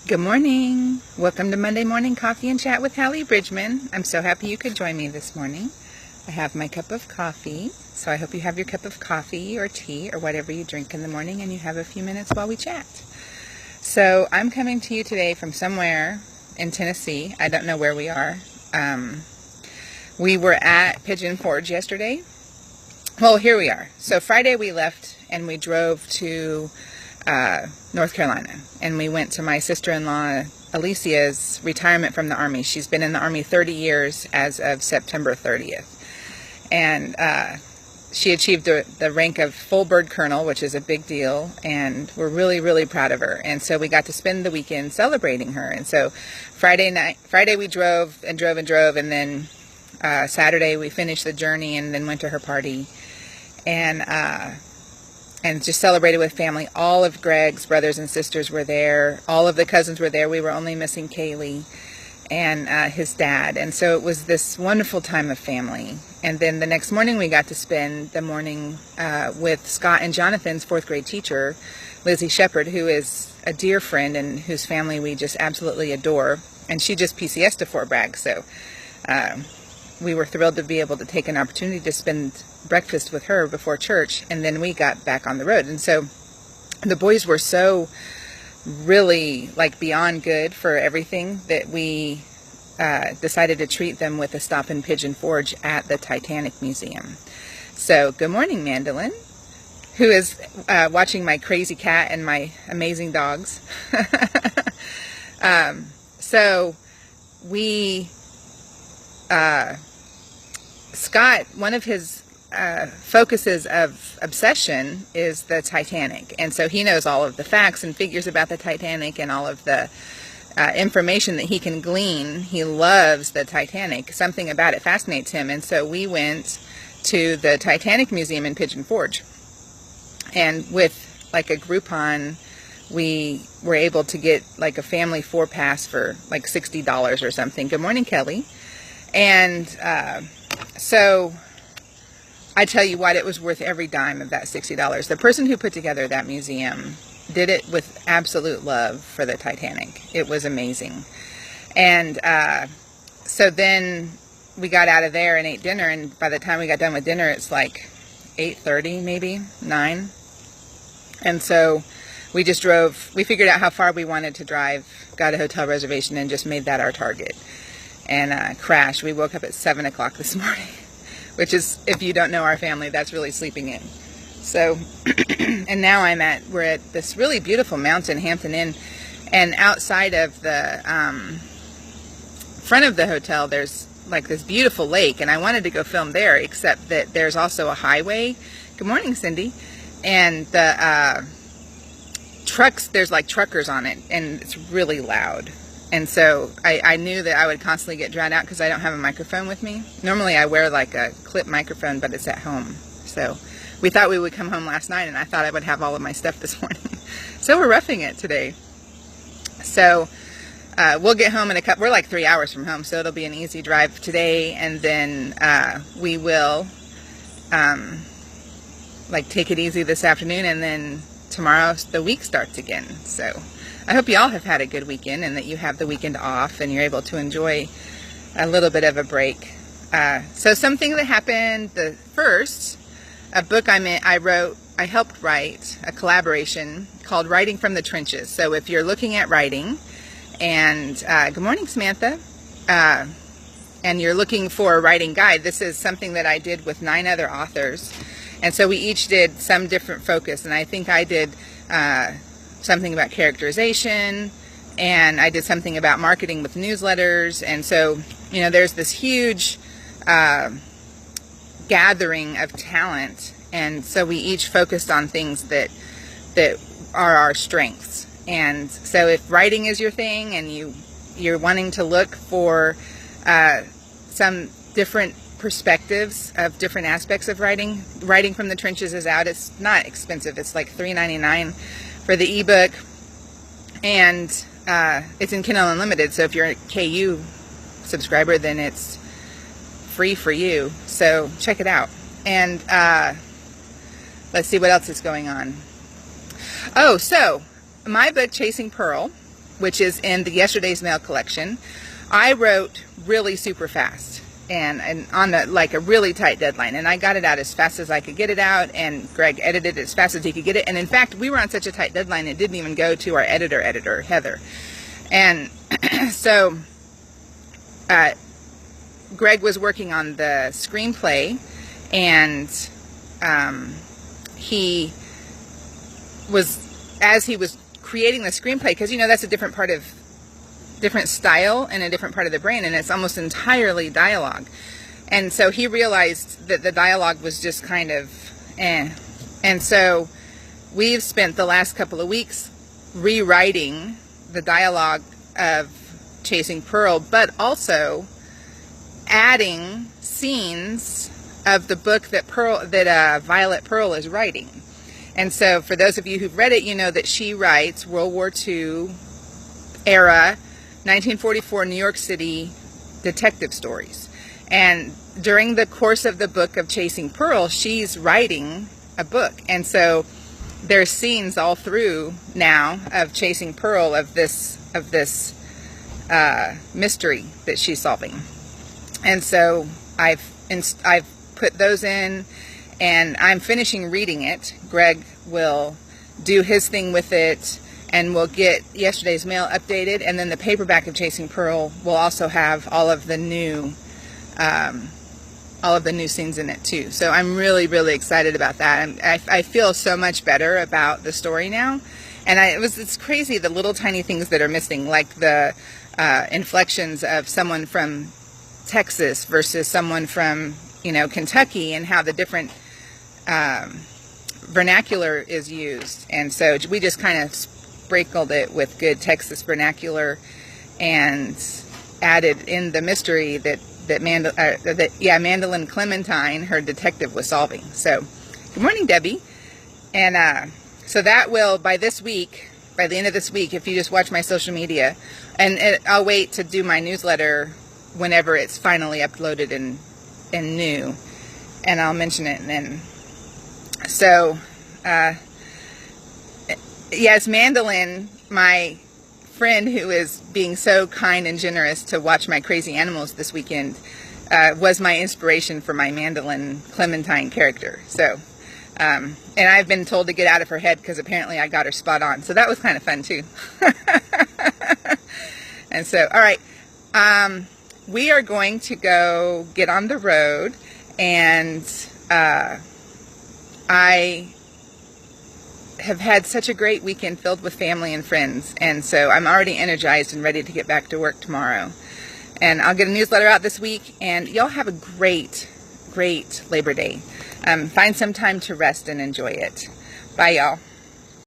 Good morning. Welcome to Monday Morning Coffee and Chat with Hallee Bridgeman. I'm so happy you could join me this morning. I have my cup of coffee, so I hope you have your cup of coffee or tea or whatever you drink in the morning and you have a few minutes while we chat. So I'm coming to you today from somewhere in Tennessee. I don't know where we are. We were at Pigeon Forge yesterday. Well, here we are. So Friday we left and we drove to North Carolina, and we went to my sister-in-law Alicia's retirement from the Army. She's been in the Army 30 years as of September 30th, and she achieved the rank of full bird colonel, which is a big deal, and we're really proud of her. And so we got to spend the weekend celebrating her. And so Friday we drove, and then Saturday we finished the journey and then went to her party, and just celebrated with family. All of Greg's brothers and sisters were there. All of the cousins were there. We were only missing Kaylee and his dad. And so it was this wonderful time of family. And then the next morning we got to spend the morning with Scott and Jonathan's fourth grade teacher, Lizzie Shepard, who is a dear friend and whose family we just absolutely adore. And she just PCS'd to Fort Bragg. So we were thrilled to be able to take an opportunity to spend breakfast with her before church, and then we got back on the road. And so the boys were so really beyond good for everything that we decided to treat them with a stop in Pigeon Forge at the Titanic Museum. So good morning, Mandolin, who is watching my crazy cat and my amazing dogs. So we Scott, one of his focuses of obsession is the Titanic, and so he knows all of the facts and figures about the Titanic and all of the information that he can glean. He loves the Titanic. Something about it fascinates him, and so we went to the Titanic Museum in Pigeon Forge, and with a Groupon we were able to get a family 4-pass for $60 or something. Good morning, Kelly. And so I tell you what, it was worth every dime of that $60. The person who put together that museum did it with absolute love for the Titanic. It was amazing. And so then we got out of there and ate dinner, and by the time we got done with dinner, it's 8:30, maybe 9. And so we just drove. We figured out how far we wanted to drive, got a hotel reservation, and just made that our target. And crashed. We woke up at 7 o'clock this morning, which is, if you don't know our family, that's really sleeping in. So, and now we're at this really beautiful mountain, Hampton Inn, and outside of the front of the hotel, there's this beautiful lake, and I wanted to go film there, except that there's also a highway. Good morning, Cindy. And the trucks, there's truckers on it, and it's really loud. And so I knew that I would constantly get drowned out because I don't have a microphone with me. Normally I wear a clip microphone, but it's at home. So we thought we would come home last night, and I thought I would have all of my stuff this morning. So we're roughing it today. So we'll get home in we're 3 hours from home, so it'll be an easy drive today. And then we will take it easy this afternoon, and then tomorrow the week starts again. So I hope you all have had a good weekend and that you have the weekend off and you're able to enjoy a little bit of a break. So something that happened, a book I helped write, a collaboration called Writing from the Trenches. So if you're looking at writing, and good morning, Samantha, and you're looking for a writing guide, this is something that I did with 9 other authors. And so we each did some different focus, and I think I did something about characterization, and I did something about marketing with newsletters. And so, there's this huge gathering of talent, and so we each focused on things that are our strengths. And so if writing is your thing and you're wanting to look for some different perspectives of different aspects of writing from the Trenches is out. It's not expensive. It's $3.99 for the ebook, and it's in Kindle Unlimited. So if you're a KU subscriber, then it's free for you. So check it out. And let's see what else is going on. Oh, so my book, Chasing Pearl, which is in the Yesterday's Mail collection. I wrote really super fast and on a really tight deadline, and I got it out as fast as I could get it out, and Greg edited it as fast as he could get it. And in fact, we were on such a tight deadline it didn't even go to our editor Heather. And so Greg was working on the screenplay, and as he was creating the screenplay, because that's a different style and a different part of the brain, and it's almost entirely dialogue. And so he realized that the dialogue was just kind of And so we've spent the last couple of weeks rewriting the dialogue of Chasing Pearl, but also adding scenes of the book that Violet Pearl is writing. And so for those of you who've read it, you know that she writes World War II era, 1944 New York City detective stories. And during the course of the book of Chasing Pearl, she's writing a book. And so there's scenes all through now of Chasing Pearl, of this mystery that she's solving. And so I've put those in, and I'm finishing reading it. Greg will do his thing with it, and we'll get Yesterday's Mail updated, and then the paperback of Chasing Pearl will also have all of the new scenes in it too. So I'm really, really excited about that. I feel so much better about the story now. And it's crazy, the little tiny things that are missing, like the inflections of someone from Texas versus someone from Kentucky, and how the different vernacular is used. And so we just kind of sprinkled it with good Texas vernacular and added in the mystery that Mandolin Clementine, her detective, was solving. So good morning, Debbie. And so that will, by the end of this week, if you just watch my social media, and I'll wait to do my newsletter whenever it's finally uploaded and new, and I'll mention it. And then, so yes, Mandolin, my friend who is being so kind and generous to watch my crazy animals this weekend, was my inspiration for my Mandolin Clementine character. So and I've been told to get out of her head because apparently I got her spot on. So that was kind of fun too. And so, all right, we are going to go get on the road, and I have had such a great weekend filled with family and friends, and so I'm already energized and ready to get back to work tomorrow. And I'll get a newsletter out this week, and y'all have a great Labor Day. Find some time to rest and enjoy it. Bye, y'all.